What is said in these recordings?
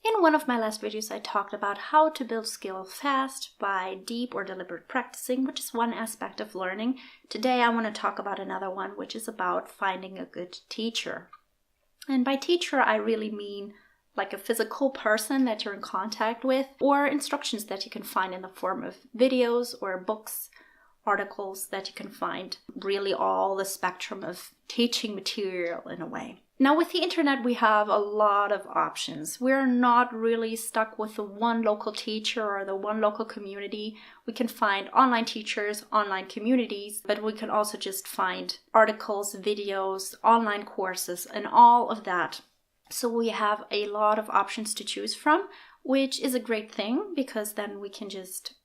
In one of my last videos, I talked about how to build skill fast by deep or deliberate practicing, which is one aspect of learning. Today, I want to talk about another one, which is about finding a good teacher. And by teacher, I really mean like a physical person that you're in contact with, or instructions that you can find in the form of videos or books, articles that you can find, really all the spectrum of teaching material in a way. Now with the internet, we have a lot of options. We're not really stuck with the one local teacher or the one local community. We can find online teachers, online communities, but we can also just find articles, videos, online courses, and all of that. So we have a lot of options to choose from, which is a great thing because then we can just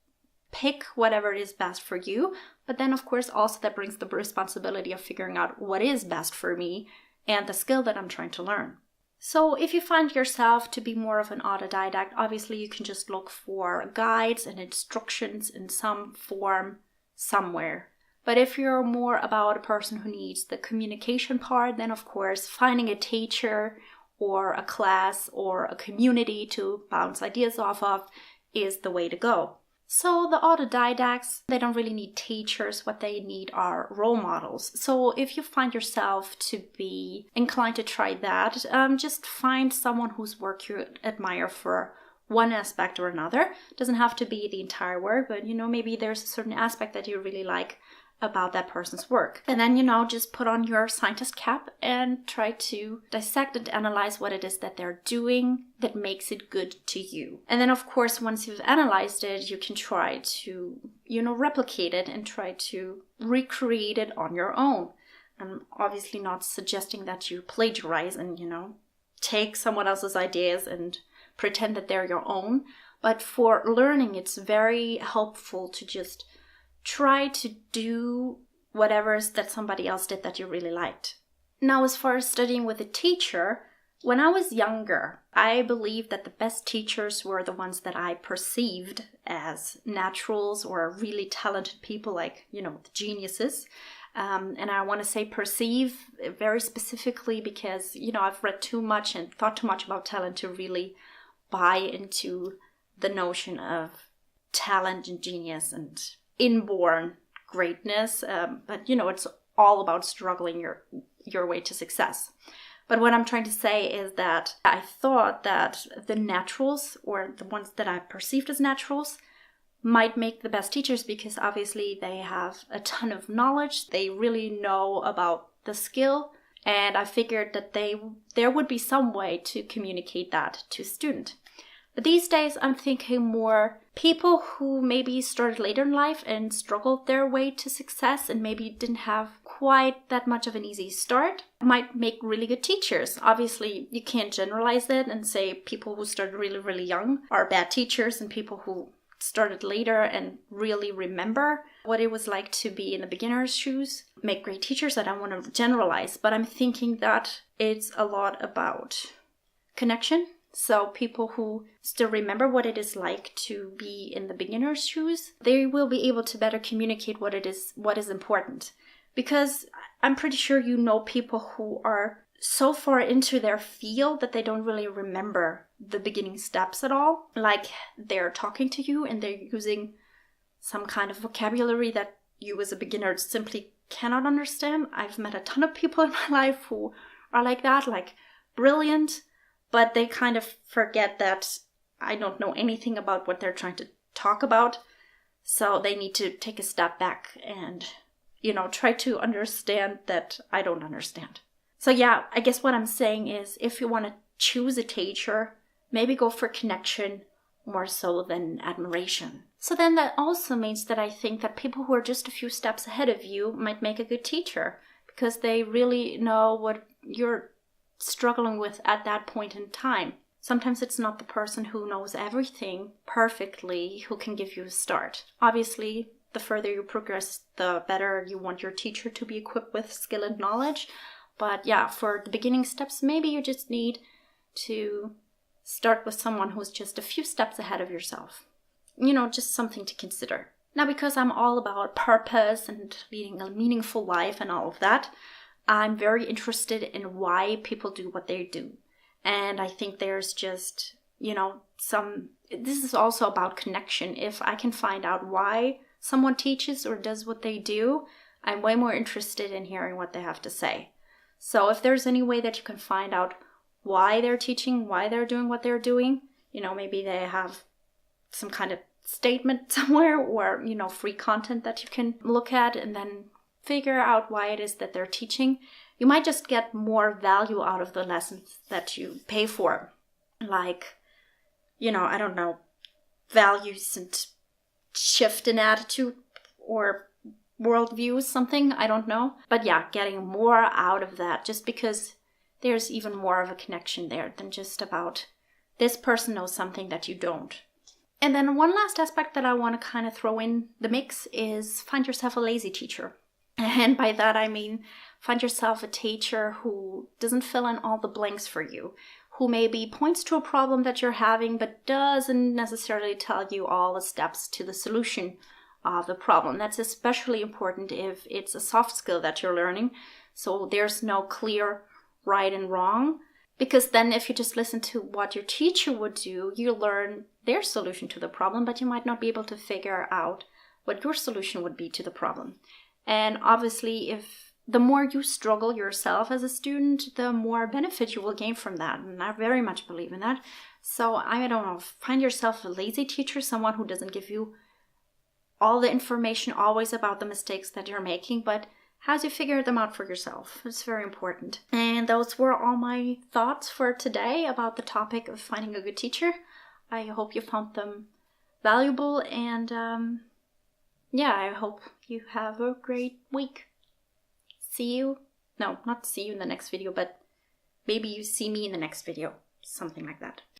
pick whatever is best for you. But then of course also that brings the responsibility of figuring out what is best for me and the skill that I'm trying to learn. So if you find yourself to be more of an autodidact, obviously you can just look for guides and instructions in some form somewhere. But if you're more about a person who needs the communication part, then of course finding a teacher or a class or a community to bounce ideas off of is the way to go. So the autodidacts, they don't really need teachers. What they need are role models. So if you find yourself to be inclined to try that, just find someone whose work you admire for one aspect or another. It doesn't have to be the entire work, but maybe there's a certain aspect that you really like about that person's work. And then, just put on your scientist cap and try to dissect and analyze what it is that they're doing that makes it good to you. And then, of course, once you've analyzed it, you can try to, replicate it and try to recreate it on your own. I'm obviously not suggesting that you plagiarize and, take someone else's ideas and pretend that they're your own. But for learning, it's very helpful to just try to do whatever that somebody else did that you really liked. Now, as far as studying with a teacher, when I was younger, I believed that the best teachers were the ones that I perceived as naturals or really talented people, like, the geniuses. And I want to say perceive very specifically because, I've read too much and thought too much about talent to really buy into the notion of talent and genius and inborn greatness, but it's all about struggling your way to success. But what I'm trying to say is that I thought that the naturals, or the ones that I perceived as naturals, might make the best teachers because obviously they have a ton of knowledge, they really know about the skill, and I figured that there would be some way to communicate that to a student. But these days I'm thinking more people who maybe started later in life and struggled their way to success and maybe didn't have quite that much of an easy start might make really good teachers. Obviously, you can't generalize it and say people who started really, really young are bad teachers and people who started later and really remember what it was like to be in the beginner's shoes make great teachers. I don't want to generalize, but I'm thinking that it's a lot about connection. So people who still remember what it is like to be in the beginner's shoes, they will be able to better communicate what is important. Because I'm pretty sure people who are so far into their field that they don't really remember the beginning steps at all. Like they're talking to you and they're using some kind of vocabulary that you as a beginner simply cannot understand. I've met a ton of people in my life who are like that, like brilliant, but they kind of forget that I don't know anything about what they're trying to talk about. So they need to take a step back and, try to understand that I don't understand. So yeah, I guess what I'm saying is if you want to choose a teacher, maybe go for connection more so than admiration. So then that also means that I think that people who are just a few steps ahead of you might make a good teacher because they really know what you're struggling with at that point in time. Sometimes it's not the person who knows everything perfectly who can give you a start. Obviously, the further you progress, the better you want your teacher to be equipped with skill and knowledge. But yeah, for the beginning steps, maybe you just need to start with someone who's just a few steps ahead of yourself. Just something to consider. Now, because I'm all about purpose and leading a meaningful life and all of that, I'm very interested in why people do what they do. And I think there's just, this is also about connection. If I can find out why someone teaches or does what they do, I'm way more interested in hearing what they have to say. So if there's any way that you can find out why they're teaching, why they're doing what they're doing, maybe they have some kind of statement somewhere or, free content that you can look at and then figure out why it is that they're teaching, you might just get more value out of the lessons that you pay for. Like, I don't know, values and shift in attitude or worldview, something, I don't know. But yeah, getting more out of that just because there's even more of a connection there than just about this person knows something that you don't. And then one last aspect that I want to kind of throw in the mix is find yourself a lazy teacher. And by that I mean find yourself a teacher who doesn't fill in all the blanks for you, who maybe points to a problem that you're having but doesn't necessarily tell you all the steps to the solution of the problem. That's especially important if it's a soft skill that you're learning, so there's no clear right and wrong. Because then if you just listen to what your teacher would do, you learn their solution to the problem, but you might not be able to figure out what your solution would be to the problem. And obviously, if the more you struggle yourself as a student, the more benefit you will gain from that. And I very much believe in that. So I don't know, find yourself a lazy teacher, someone who doesn't give you all the information always about the mistakes that you're making, but has you figure them out for yourself. It's very important. And those were all my thoughts for today about the topic of finding a good teacher. I hope you found them valuable, and I hope you have a great week. Not see you in the next video, but maybe you see me in the next video. Something like that.